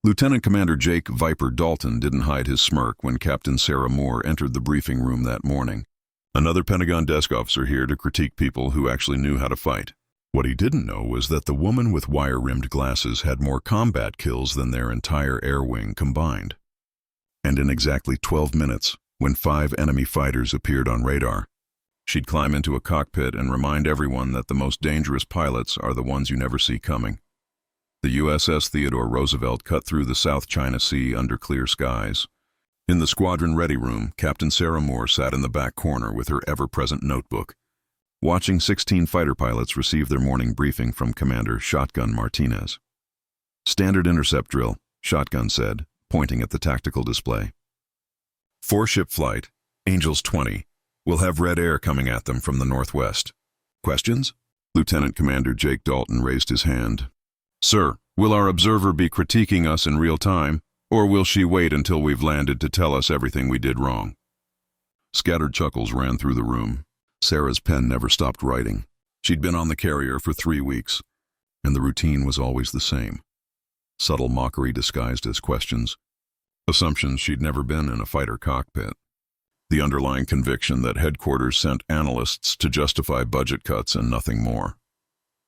Lieutenant Commander Jake Viper Dalton didn't hide his smirk when Captain Sarah Moore entered the briefing room that morning. Another Pentagon desk officer here to critique people who actually knew how to fight. What he didn't know was that the woman with wire-rimmed glasses had more combat kills than their entire air wing combined. And in exactly 12 minutes, when 5 enemy fighters appeared on radar, she'd climb into a cockpit and remind everyone that the most dangerous pilots are the ones you never see coming. The USS Theodore Roosevelt cut through the South China Sea under clear skies. In the squadron ready room, Captain Sarah Moore sat in the back corner with her ever-present notebook, watching 16 fighter pilots receive their morning briefing from Commander Shotgun Martinez. "Standard intercept drill," Shotgun said, pointing at the tactical display. 4-ship flight, Angels 20, will have red air coming at them from the northwest. Questions? Lieutenant Commander Jake Dalton raised his hand. "Sir, will our observer be critiquing us in real time, or will she wait until we've landed to tell us everything we did wrong?" Scattered chuckles ran through the room. Sarah's pen never stopped writing. She'd been on the carrier for 3 weeks, and the routine was always the same. Subtle mockery disguised as questions. Assumptions she'd never been in a fighter cockpit. The underlying conviction that headquarters sent analysts to justify budget cuts and nothing more.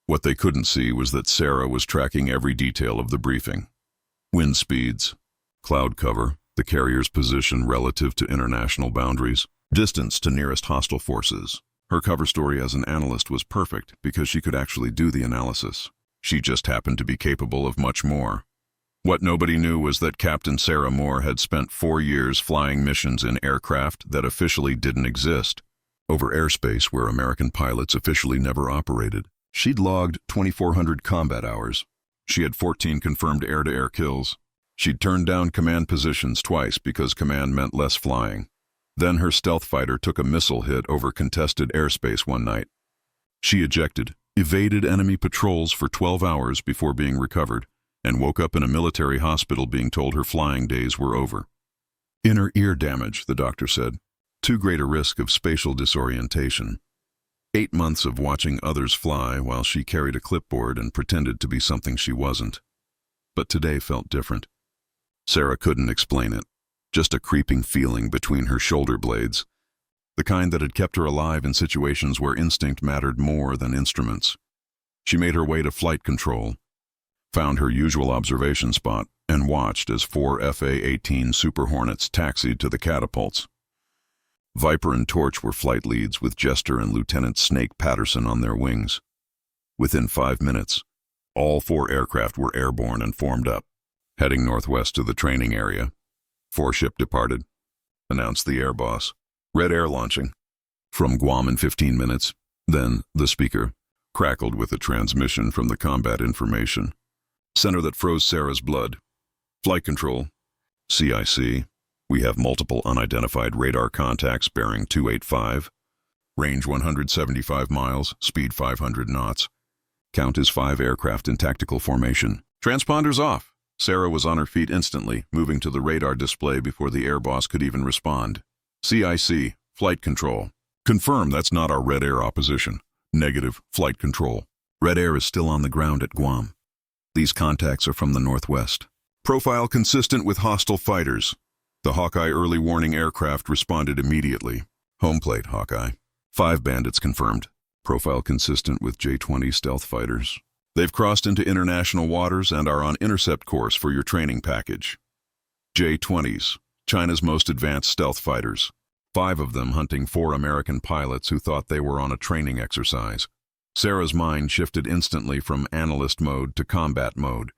What they couldn't see was that Sarah was tracking every detail of the briefing. Wind speeds, cloud cover, the carrier's position relative to international boundaries, distance to nearest hostile forces. Her cover story as an analyst was perfect because she could actually do the analysis. She just happened to be capable of much more. What nobody knew was that Captain Sarah Moore had spent 4 years flying missions in aircraft that officially didn't exist, over airspace where American pilots officially never operated. She'd logged 2,400 combat hours. She had 14 confirmed air-to-air kills. She'd turned down command positions twice because command meant less flying. Then her stealth fighter took a missile hit over contested airspace one night. She ejected, evaded enemy patrols for 12 hours before being recovered, and woke up in a military hospital being told her flying days were over. Inner ear damage, the doctor said. Too great a risk of spatial disorientation. 8 months of watching others fly while she carried a clipboard and pretended to be something she wasn't. But today felt different. Sarah couldn't explain it. Just a creeping feeling between her shoulder blades. The kind that had kept her alive in situations where instinct mattered more than instruments. She made her way to flight control, found her usual observation spot, and watched as 4 FA-18 Super Hornets taxied to the catapults. Viper and Torch were flight leads with Jester and Lieutenant Snake Patterson on their wings. Within 5 minutes, all 4 aircraft were airborne and formed up, heading northwest to the training area. 4-ship departed, announced the air boss. Red air launching. From Guam in 15 minutes. Then, the speaker crackled with a transmission from the combat information center that froze Sarah's blood. Flight control. CIC. We have multiple unidentified radar contacts bearing 285. Range 175 miles, speed 500 knots. Count as 5 aircraft in tactical formation. Transponders off. Sarah was on her feet instantly, moving to the radar display before the air boss could even respond. CIC, flight control. Confirm that's not our red air opposition. Negative, flight control. Red air is still on the ground at Guam. These contacts are from the northwest. Profile consistent with hostile fighters. The Hawkeye early warning aircraft responded immediately. Home plate, Hawkeye. 5 bandits confirmed. Profile consistent with J-20 stealth fighters. They've crossed into international waters and are on intercept course for your training package. J-20s, China's most advanced stealth fighters. 5 of them hunting 4 American pilots who thought they were on a training exercise. Sarah's mind shifted instantly from analyst mode to combat mode.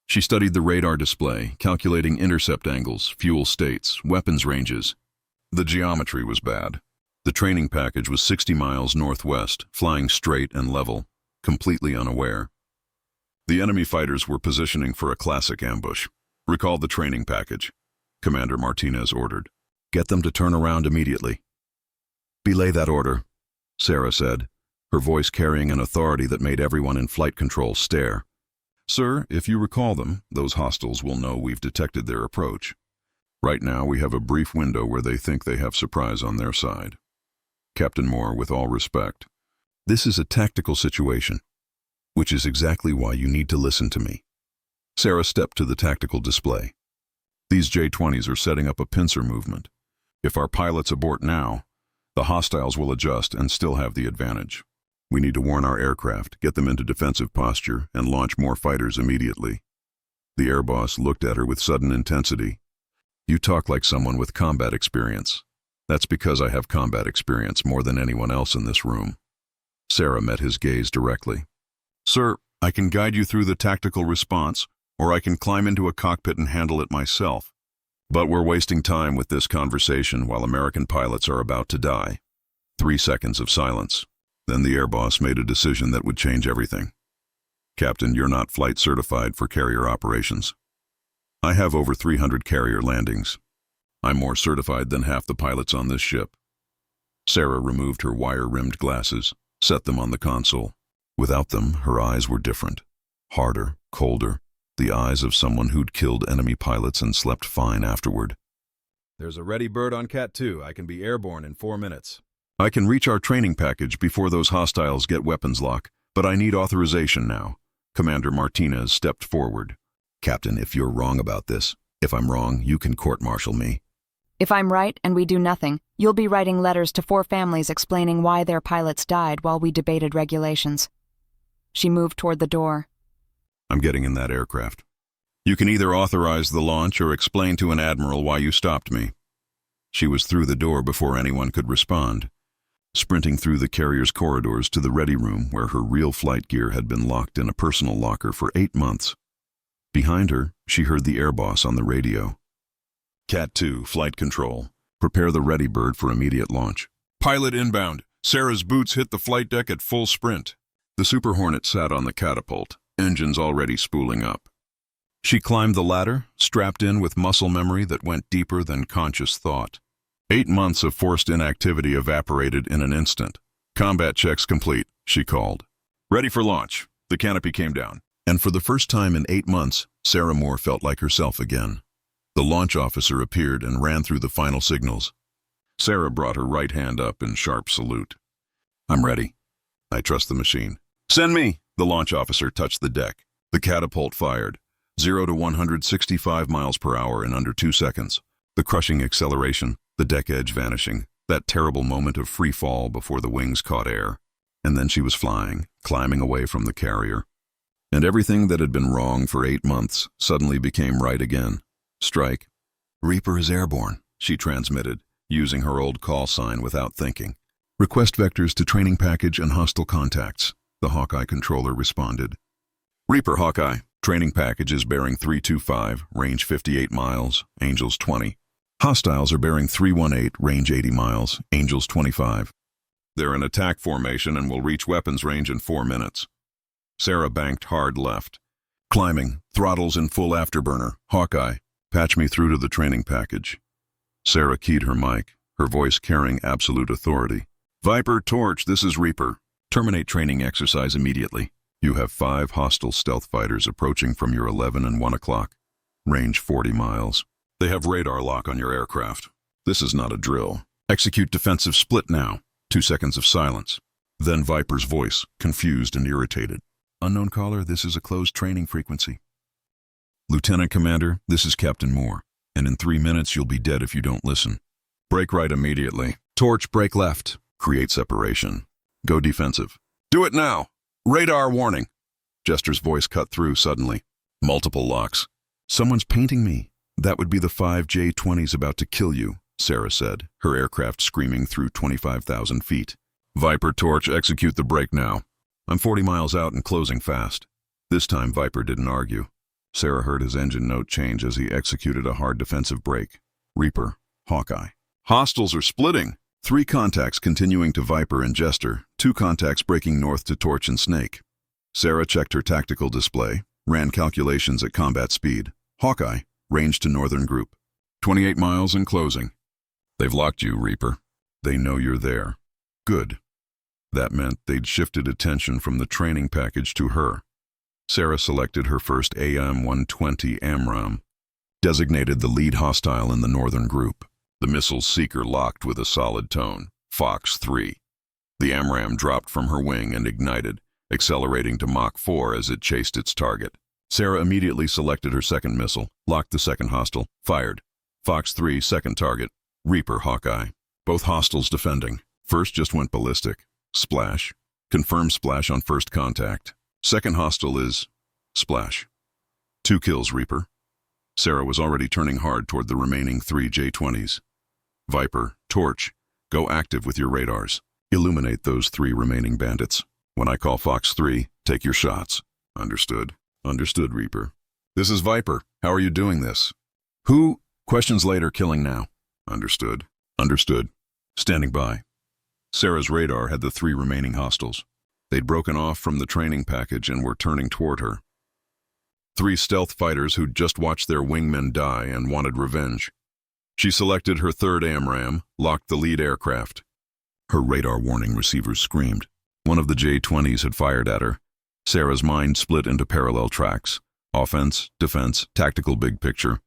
She studied the radar display, calculating intercept angles, fuel states, weapons ranges. The geometry was bad. The training package was 60 miles northwest, flying straight and level, completely unaware. The enemy fighters were positioning for a classic ambush. Recall the training package, Commander Martinez ordered. Get them to turn around immediately. Belay that order, Sarah said, her voice carrying an authority that made everyone in flight control stare. Sir, if you recall them, those hostiles will know we've detected their approach. Right now we have a brief window where they think they have surprise on their side. Captain Moore, with all respect, this is a tactical situation, which is exactly why you need to listen to me. Sarah stepped to the tactical display. These J-20s are setting up a pincer movement. If our pilots abort now, the hostiles will adjust and still have the advantage. We need to warn our aircraft, get them into defensive posture, and launch more fighters immediately. The air boss looked at her with sudden intensity. You talk like someone with combat experience. That's because I have combat experience more than anyone else in this room. Sarah met his gaze directly. Sir, I can guide you through the tactical response, or I can climb into a cockpit and handle it myself. But we're wasting time with this conversation while American pilots are about to die. 3 seconds of silence. Then the air boss made a decision that would change everything. Captain, you're not flight certified for carrier operations. I have over 300 carrier landings. I'm more certified than half the pilots on this ship. Sarah removed her wire-rimmed glasses, set them on the console. Without them, her eyes were different. Harder, colder, the eyes of someone who'd killed enemy pilots and slept fine afterward. There's a ready bird on Cat 2. I can be airborne in 4 minutes. I can reach our training package before those hostiles get weapons lock, but I need authorization now. Commander Martinez stepped forward. Captain, if you're wrong about this, if I'm wrong, you can court-martial me. If I'm right and we do nothing, you'll be writing letters to 4 families explaining why their pilots died while we debated regulations. She moved toward the door. I'm getting in that aircraft. You can either authorize the launch or explain to an admiral why you stopped me. She was through the door before anyone could respond, sprinting through the carrier's corridors to the ready room where her real flight gear had been locked in a personal locker for 8 months. Behind her, she heard the air boss on the radio. Cat 2, flight control. Prepare the ready bird for immediate launch. Pilot inbound. Sarah's boots hit the flight deck at full sprint. The Super Hornet sat on the catapult, engines already spooling up. She climbed the ladder, strapped in with muscle memory that went deeper than conscious thought. 8 months of forced inactivity evaporated in an instant. Combat checks complete, she called. Ready for launch. The canopy came down. And for the first time in 8 months, Sarah Moore felt like herself again. The launch officer appeared and ran through the final signals. Sarah brought her right hand up in sharp salute. I'm ready. I trust the machine. Send me! The launch officer touched the deck. The catapult fired. 0 to 165 miles per hour in under 2 seconds. The crushing acceleration, the deck edge vanishing, that terrible moment of free fall before the wings caught air. And then she was flying, climbing away from the carrier. And everything that had been wrong for 8 months suddenly became right again. Strike. Reaper is airborne, she transmitted, using her old call sign without thinking. Request vectors to training package and hostile contacts, the Hawkeye controller responded. Reaper Hawkeye, training package is bearing 325, range 58 miles, Angels 20. Hostiles are bearing 318, range 80 miles, Angels 25. They're in attack formation and will reach weapons range in 4 minutes. Sarah banked hard left. Climbing, throttles in full afterburner, Hawkeye. Patch me through to the training package. Sarah keyed her mic, her voice carrying absolute authority. Viper, Torch, this is Reaper. Terminate training exercise immediately. You have 5 hostile stealth fighters approaching from your 11 and 1 o'clock. Range 40 miles. They have radar lock on your aircraft. This is not a drill. Execute defensive split now. 2 seconds of silence. Then Viper's voice, confused and irritated. Unknown caller, this is a closed training frequency. Lieutenant Commander, this is Captain Moore, and in 3 minutes you'll be dead if you don't listen. Break right immediately. Torch, break left. Create separation. Go defensive. Do it now! Radar warning! Jester's voice cut through suddenly. Multiple locks. Someone's painting me. That would be the 5 J-20s about to kill you, Sarah said, her aircraft screaming through 25,000 feet. Viper, Torch, execute the break now. I'm 40 miles out and closing fast. This time Viper didn't argue. Sarah heard his engine note change as he executed a hard defensive break. Reaper, Hawkeye. Hostiles are splitting. 3 contacts continuing to Viper and Jester, 2 contacts breaking north to Torch and Snake. Sarah checked her tactical display, ran calculations at combat speed. Hawkeye, range to northern group. 28 miles and closing. They've locked you, Reaper. They know you're there. Good. That meant they'd shifted attention from the training package to her. Sarah selected her first AM-120 AMRAAM, designated the lead hostile in the northern group. The missile's seeker locked with a solid tone, Fox 3. The AMRAAM dropped from her wing and ignited, accelerating to Mach 4 as it chased its target. Sarah immediately selected her second missile, locked the second hostile, fired. Fox 3, second target. Reaper, Hawkeye. Both hostiles defending. First just went ballistic. Splash. Confirm splash on first contact. Second hostile is splash. 2 kills, Reaper. Sarah was already turning hard toward the remaining 3 J-20s. Viper, Torch, go active with your radars. Illuminate those 3 remaining bandits. When I call Fox 3, take your shots. Understood. Understood, Reaper. This is Viper. How are you doing this? Who? Questions later, killing now. Understood. Understood. Standing by. Sarah's radar had the 3 remaining hostiles. They'd broken off from the training package and were turning toward her. 3 stealth fighters who'd just watched their wingmen die and wanted revenge. She selected her third AMRAAM, locked the lead aircraft. Her radar warning receivers screamed. One of the J-20s had fired at her. Sarah's mind split into parallel tracks. Offense, defense, tactical big picture.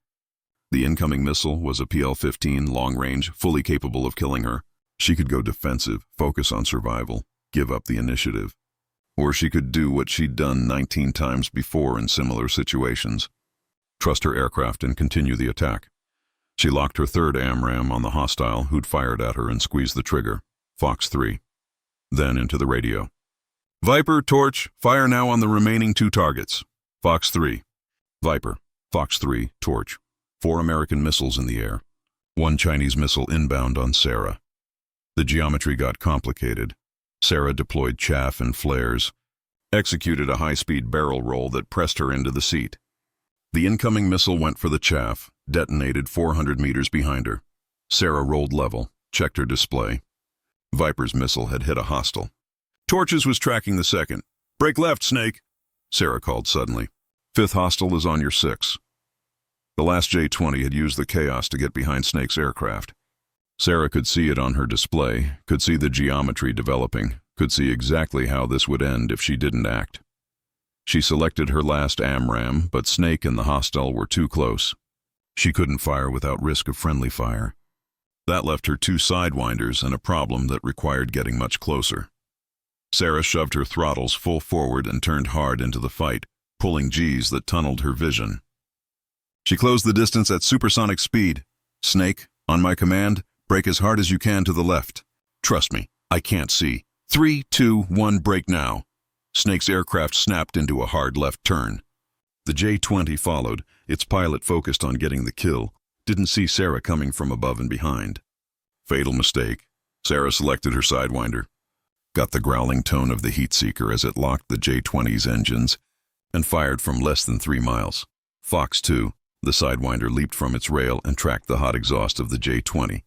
The incoming missile was a PL-15 long-range, fully capable of killing her. She could go defensive, focus on survival, give up the initiative. Or she could do what she'd done 19 times before in similar situations. Trust her aircraft and continue the attack. She locked her third AMRAAM on the hostile who'd fired at her and squeezed the trigger. Fox 3. Then into the radio. Viper, Torch, fire now on the remaining 2 targets. Fox 3. Viper, Fox 3, Torch. 4 American missiles in the air. 1 Chinese missile inbound on Sarah. The geometry got complicated. Sarah deployed chaff and flares, executed a high-speed barrel roll that pressed her into the seat. The incoming missile went for the chaff, detonated 400 meters behind her. Sarah rolled level, checked her display. Viper's missile had hit a hostile. Torches was tracking the second. Break left, Snake, Sarah called suddenly. 5th hostile is on your 6. The last J-20 had used the chaos to get behind Snake's aircraft. Sarah could see it on her display, could see the geometry developing, could see exactly how this would end if she didn't act. She selected her last AMRAAM, but Snake and the hostile were too close. She couldn't fire without risk of friendly fire. That left her 2 sidewinders and a problem that required getting much closer. Sarah shoved her throttles full forward and turned hard into the fight, pulling Gs that tunneled her vision. She closed the distance at supersonic speed. Snake, on my command, brake as hard as you can to the left. Trust me, I can't see. 3, 2, 1, brake now. Snake's aircraft snapped into a hard left turn. The J-20 followed, its pilot focused on getting the kill, didn't see Sarah coming from above and behind. Fatal mistake. Sarah selected her sidewinder, got the growling tone of the heat seeker as it locked the J-20's engines, and fired from less than 3 miles. Fox 2, the sidewinder leaped from its rail and tracked the hot exhaust of the J-20.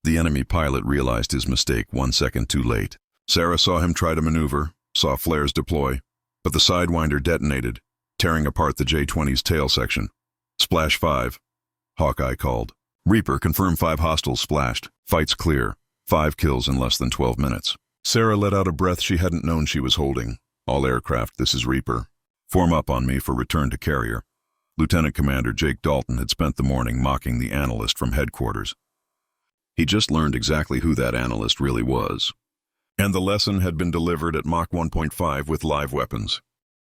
The enemy pilot realized his mistake 1 second too late. Sarah saw him try to maneuver, saw flares deploy, but the sidewinder detonated, tearing apart the J-20's tail section. Splash 5. Hawkeye called. Reaper, confirm 5 hostiles splashed. Fight's clear. 5 kills in less than 12 minutes. Sarah let out a breath she hadn't known she was holding. All aircraft, this is Reaper. Form up on me for return to carrier. Lieutenant Commander Jake Dalton had spent the morning mocking the analyst from headquarters. He just learned exactly who that analyst really was. And the lesson had been delivered at Mach 1.5 with live weapons.